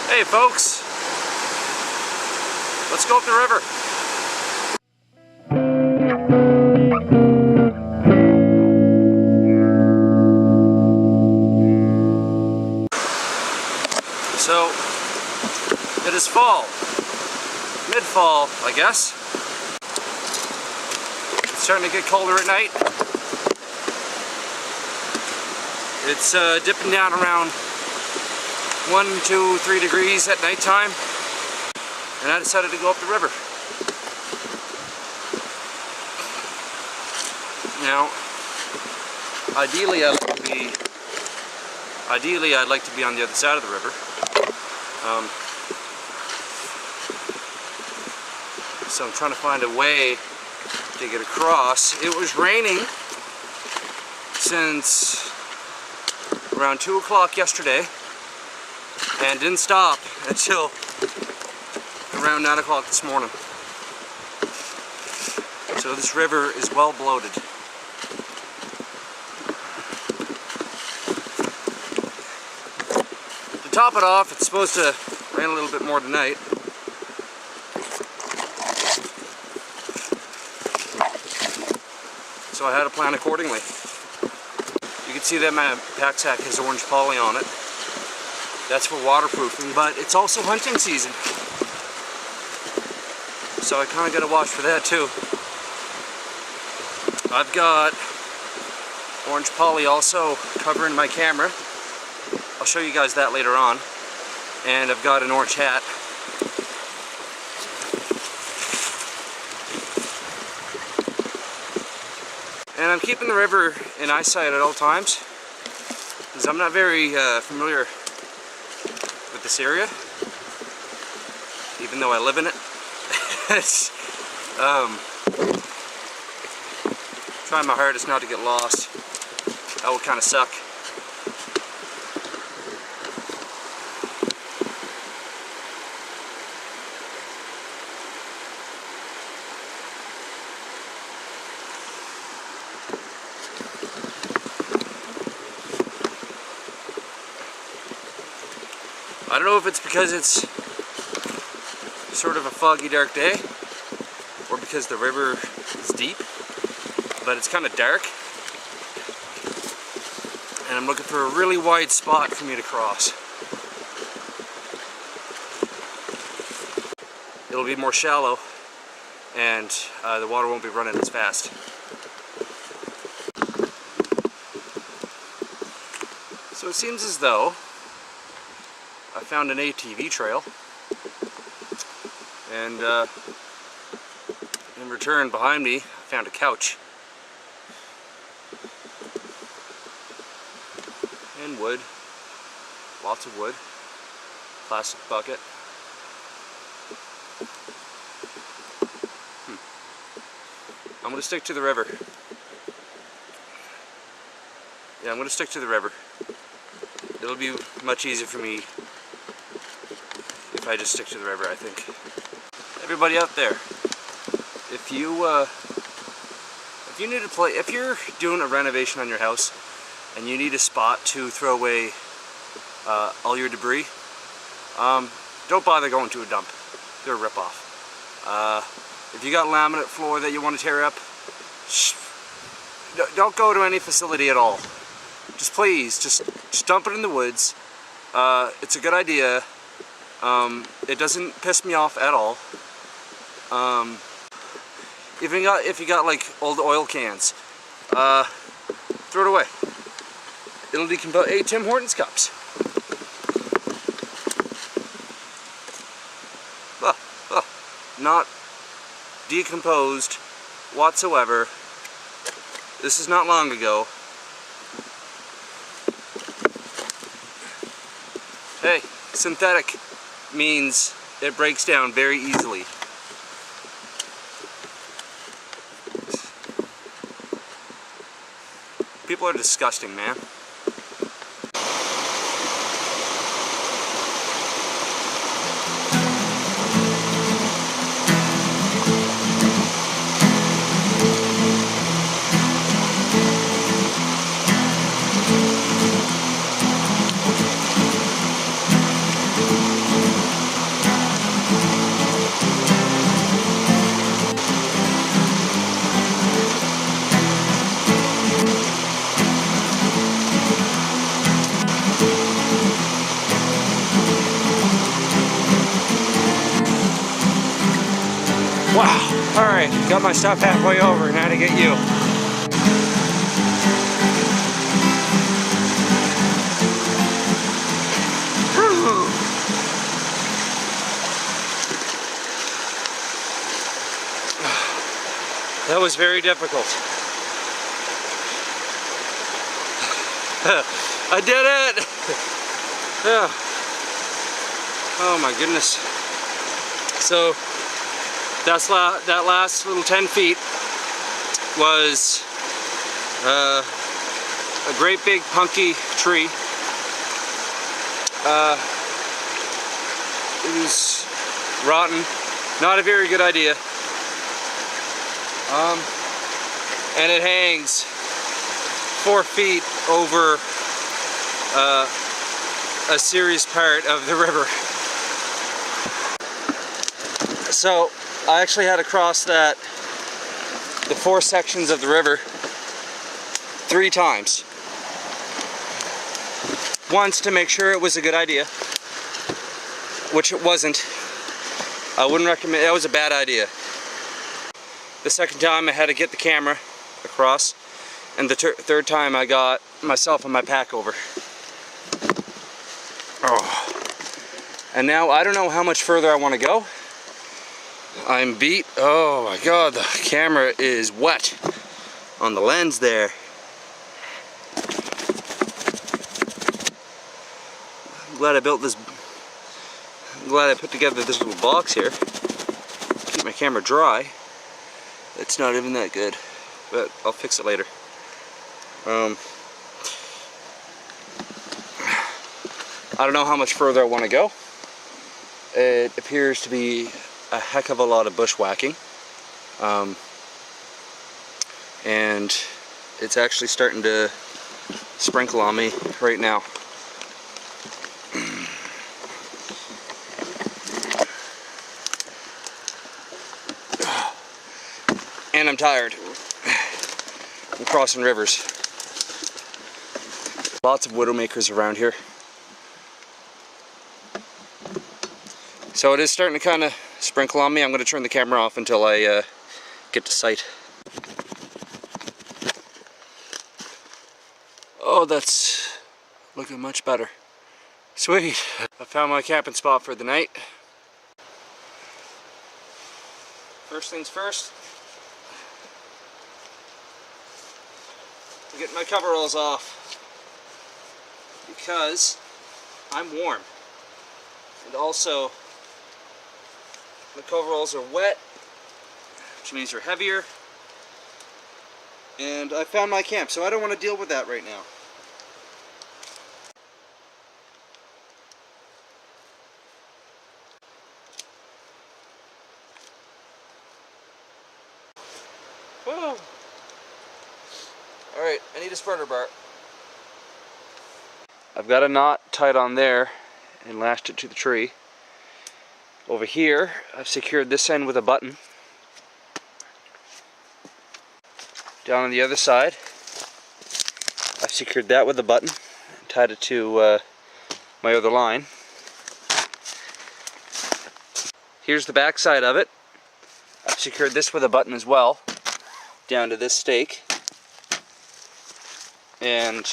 Hey folks, let's go up the river. So, it is fall, mid-fall I guess. It's starting to get colder at night. It's dipping down around 1, 2, 3 degrees at nighttime, and I decided to go up the river. Now, ideally I'd like to be on the other side of the river. So I'm trying to find a way to get across. It was raining since around 2 o'clock yesterday and didn't stop until around 9 o'clock this morning. So this river is well bloated. To top it off, it's supposed to rain a little bit more tonight. So I had to plan accordingly. You can see that my pack sack has orange poly on it. That's for waterproofing, but it's also hunting season. So I kind of got to watch for that too. I've got orange poly also covering my camera. I'll show you guys that later on. And I've got an orange hat. And I'm keeping the river in eyesight at all times, because I'm not very familiar with this area, even though I live in it. Trying my hardest not to get lost. That would kind of suck. I don't know if it's because it's sort of a foggy, dark day, or because the river is deep, but it's kind of dark, and I'm looking for a really wide spot for me to cross. It'll be more shallow, and the water won't be running as fast. So it seems as though I found an ATV trail, and in return behind me I found a couch and wood, lots of wood, plastic bucket. I'm going to stick to the river. Yeah, I'm going to stick to the river. It'll be much easier for me if I just stick to the river, I think. Everybody out there, if you need to play, if you're doing a renovation on your house and you need a spot to throw away all your debris, don't bother going to a dump. They're a rip-off. If you got laminate floor that you want to tear up, don't go to any facility at all. Just please, just dump it in the woods. It's a good idea. It doesn't piss me off at all. If you got like old oil cans, throw it away. It'll decompose. Hey, Tim Hortons cups. Not decomposed whatsoever. This is not long ago. Hey, synthetic means it breaks down very easily. People are disgusting, man. Wow. All right, got my stuff halfway over. Now to get you. That was very difficult. I did it! Yeah. Oh my goodness. So that last little 10 feet was a great big punky tree. It was rotten. Not a very good idea. And it hangs 4 feet over a serious part of the river. So I actually had to cross the 4 sections of the river 3 times. Once to make sure it was a good idea, which it wasn't. I wouldn't recommend. That was a bad idea. The second time I had to get the camera across, and the third time I got myself and my pack over. Oh. And now I don't know how much further I want to go. I'm beat. Oh my god, the camera is wet on the lens there. I'm glad I built this. I'm glad I put together this little box here. Keep my camera dry. It's not even that good, but I'll fix it later. I don't know how much further I want to go. It appears to be a heck of a lot of bushwhacking, and it's actually starting to sprinkle on me right now. And I'm tired. I'm crossing rivers. Lots of widowmakers around here. So it is starting to kind of sprinkle on me. I'm going to turn the camera off until I get to sight. Oh, that's looking much better. Sweet. I found my camping spot for the night. First things first. I'm getting my coveralls off because I'm warm, and also the coveralls are wet, which means they're heavier, and I found my camp, so I don't want to deal with that right now. Whoa. Alright, I need a spreader bar. I've got a knot tied on there and lashed it to the tree. Over here, I've secured this end with a button. Down on the other side, I've secured that with a button and tied it to my other line. Here's the back side of it. I've secured this with a button as well, down to this stake. And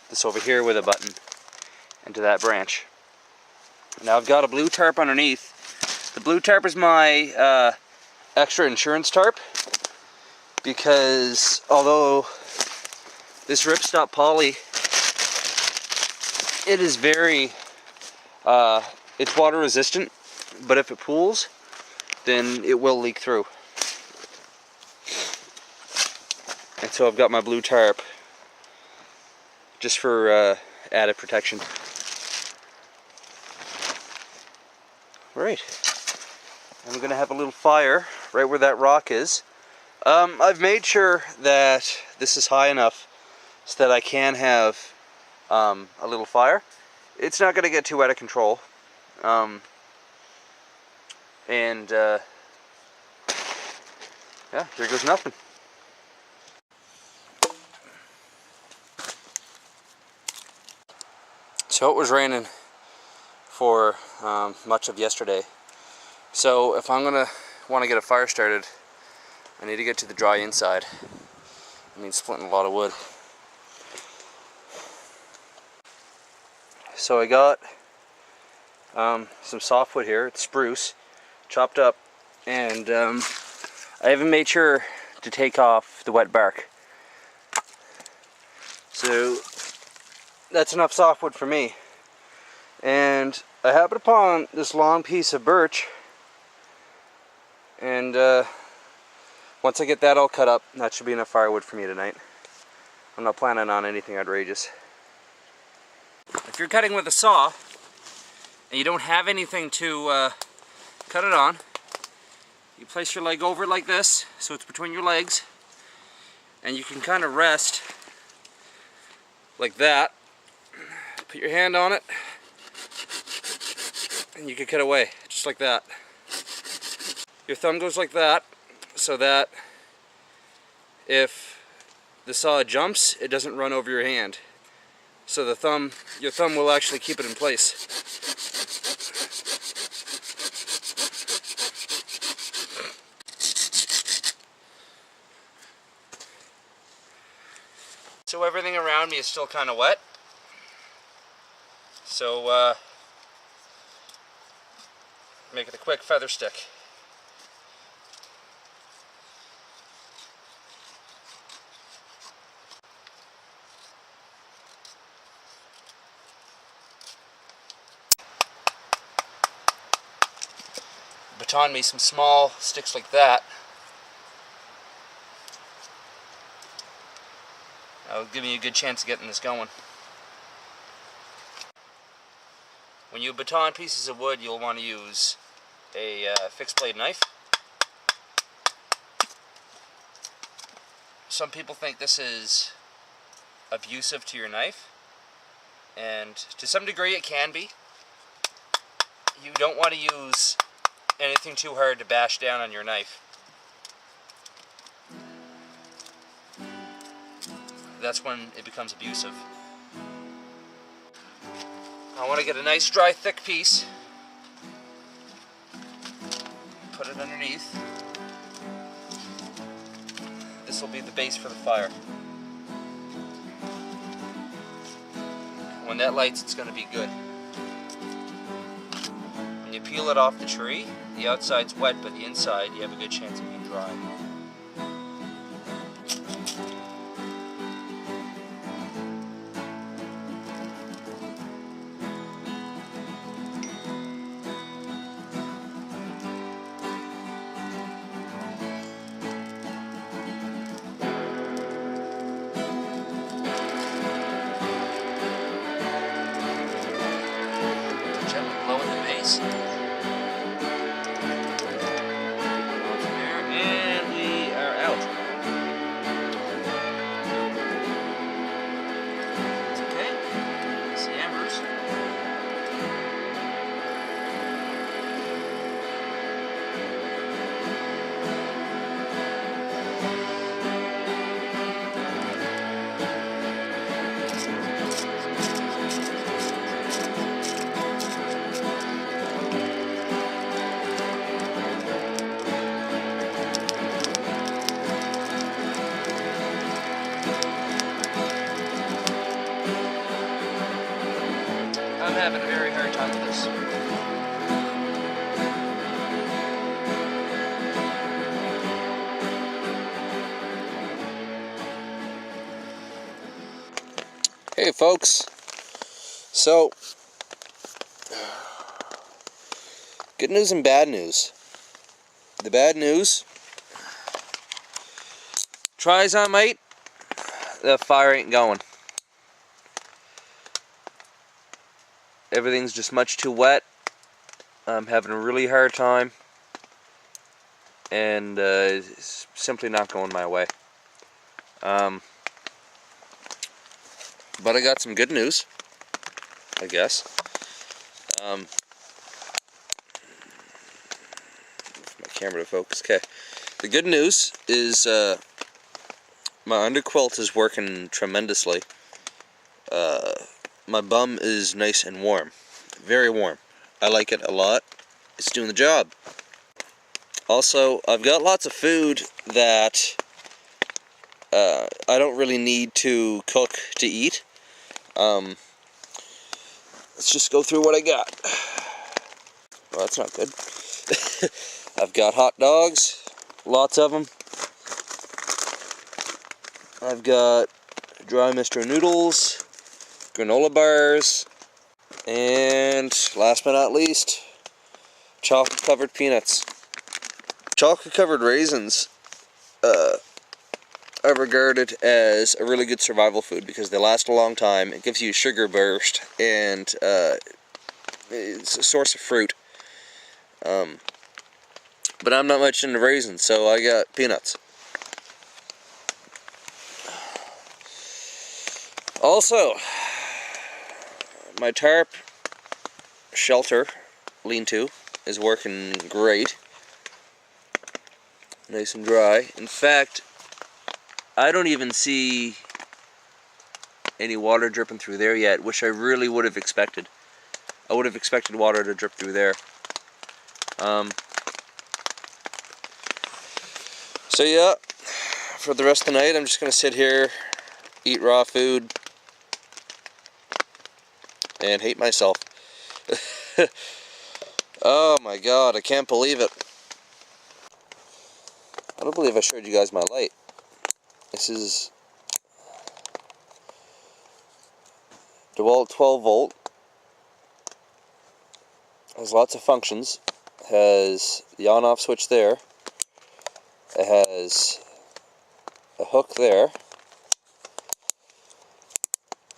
this over here with a button into that branch. Now I've got a blue tarp underneath. The blue tarp is my extra insurance tarp, because although this ripstop poly, it is very it's water resistant, but if it pools, then it will leak through. And so I've got my blue tarp just for added protection. Right. I'm going to have a little fire right where that rock is. I've made sure that this is high enough so that I can have a little fire. It's not going to get too out of control. Yeah, here goes nothing. So it was raining for much of yesterday. So if I'm gonna want to get a fire started, I need to get to the dry inside. I mean, splitting a lot of wood. So I got some softwood here. It's spruce, chopped up, and I haven't made sure to take off the wet bark. So that's enough softwood for me. And I happened upon this long piece of birch, and once I get that all cut up, that should be enough firewood for me tonight. I'm not planning on anything outrageous. If you're cutting with a saw and you don't have anything to cut it on, you place your leg over it like this, so it's between your legs, and you can kind of rest like that. Put your hand on it, and you can cut away, just like that. Your thumb goes like that, so that if the saw jumps, it doesn't run over your hand. So your thumb will actually keep it in place. So everything around me is still kind of wet. So make it a quick feather stick. Baton me some small sticks like that. That'll give me a good chance of getting this going. When you baton pieces of wood, you'll want to use a fixed blade knife. Some people think this is abusive to your knife, and to some degree it can be. You don't want to use anything too hard to bash down on your knife. That's when it becomes abusive. I want to get a nice dry thick piece, put it underneath. This will be the base for the fire. When that lights, it's going to be good. When you peel it off the tree, the outside's wet, but the inside you have a good chance of being dry. Gently blow at the base. I'm having a very hard time with this. Hey folks, so good news and bad news. The bad news, try as I might, the fire ain't going. Everything's just much too wet. I'm having a really hard time, and it's simply not going my way. But I got some good news, I guess. My camera to focus. Okay. The good news is my underquilt is working tremendously. My bum is nice and warm. Very warm. I like it a lot. It's doing the job. Also, I've got lots of food that I don't really need to cook to eat. Let's just go through what I got. Well, that's not good. I've got hot dogs, lots of them. I've got dry Mr. Noodles, granola bars, and last but not least, chocolate covered peanuts. Chocolate covered raisins are regarded as a really good survival food because they last a long time. It gives you a sugar burst, and it's a source of fruit. But I'm not much into raisins, so I got peanuts. Also, my tarp shelter lean-to is working great. Nice and dry. In fact, I don't even see any water dripping through there yet, which I really would have expected. I would have expected water to drip through there. So yeah, for the rest of the night, I'm just going to sit here, eat raw food, and hate myself. Oh my god, I can't believe it. I don't believe I showed you guys my light. This is DeWalt 12 volt. Has lots of functions. Has the on-off switch there. It has a hook there.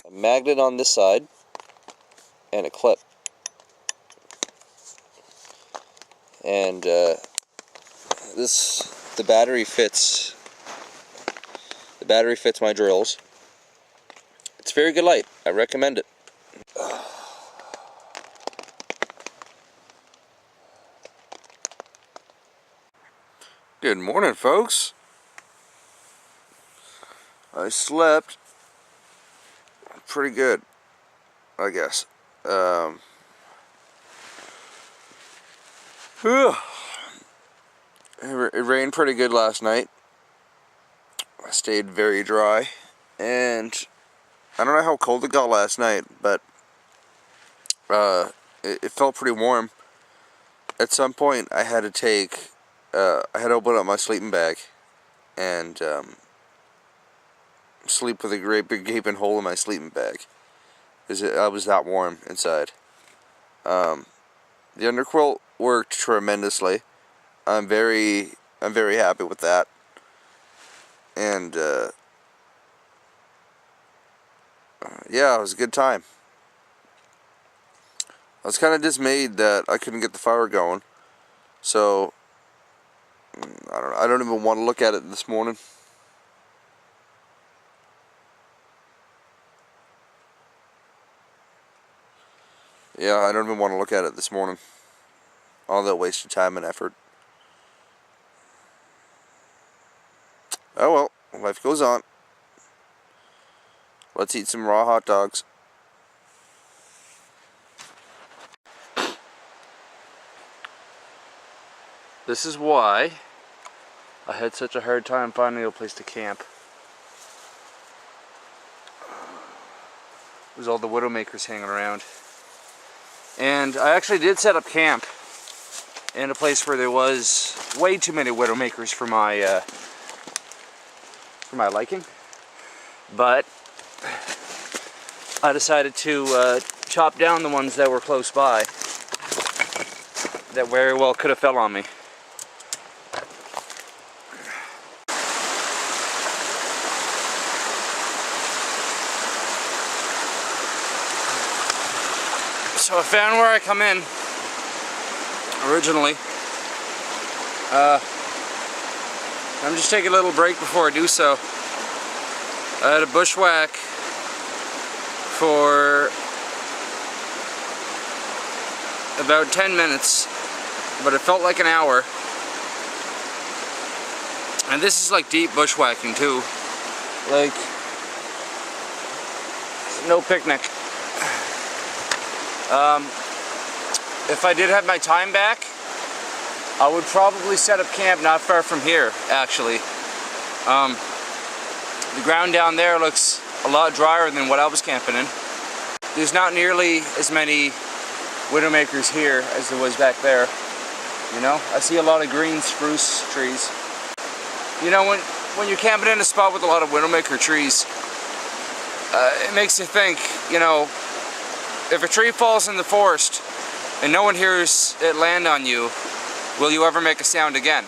A magnet on this side. And a clip. And the battery fits. The battery fits my drills. It's a very good light. I recommend it. Good morning, folks. I slept pretty good, I guess. It rained pretty good last night. I stayed very dry, and I don't know how cold it got last night, but it felt pretty warm. At some point, I had to open up my sleeping bag and sleep with a great big gaping hole in my sleeping bag, because I was that warm inside. The Underquilt worked tremendously. I'm very happy with that. And yeah, it was a good time. I was kind of dismayed that I couldn't get the fire going, so I don't even want to look at it this morning. Yeah, I don't even want to look at it this morning. All that waste of time and effort. Oh well, life goes on. Let's eat some raw hot dogs. This is why I had such a hard time finding a place to camp. There's all the widowmakers hanging around. And I actually did set up camp in a place where there was way too many widowmakers for my liking. But I decided to chop down the ones that were close by that very well could have fell on me. So I found where I come in originally. I'm just taking a little break before I do so. I had a bushwhack for about 10 minutes, but it felt like an hour. And this is like deep bushwhacking too. Like, no picnic. If I did have my time back, I would probably set up camp not far from here, actually. The ground down there looks a lot drier than what I was camping in. There's not nearly as many widowmakers here as there was back there. You know, I see a lot of green spruce trees. You know, when you're camping in a spot with a lot of widowmaker trees, it makes you think, you know, if a tree falls in the forest and no one hears it land on you, will you ever make a sound again?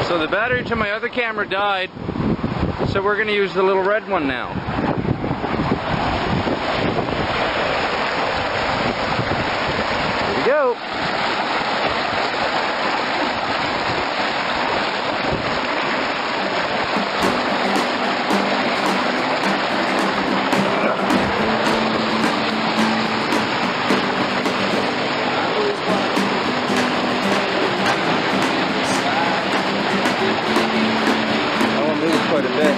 So the battery to my other camera died, so we're going to use the little red one now. Here we go. Quite a bit.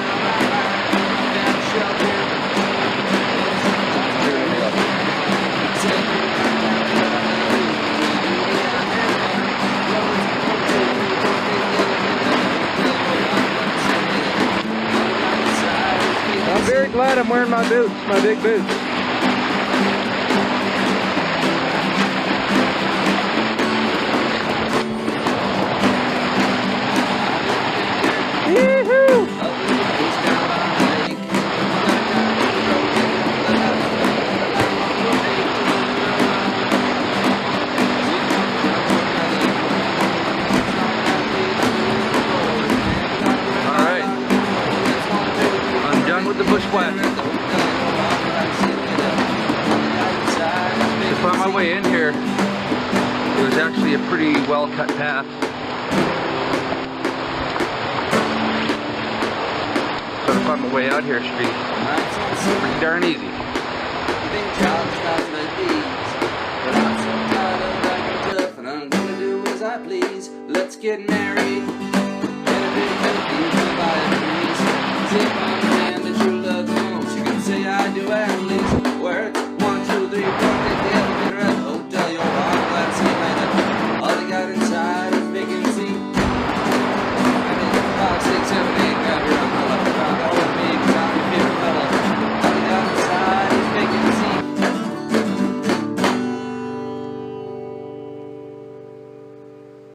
I'm very glad I'm wearing my boots, my big boots. The bushwhack. To find my way in here, it was actually a pretty well cut path. So to find my way out here should be pretty darn easy. Let's get married.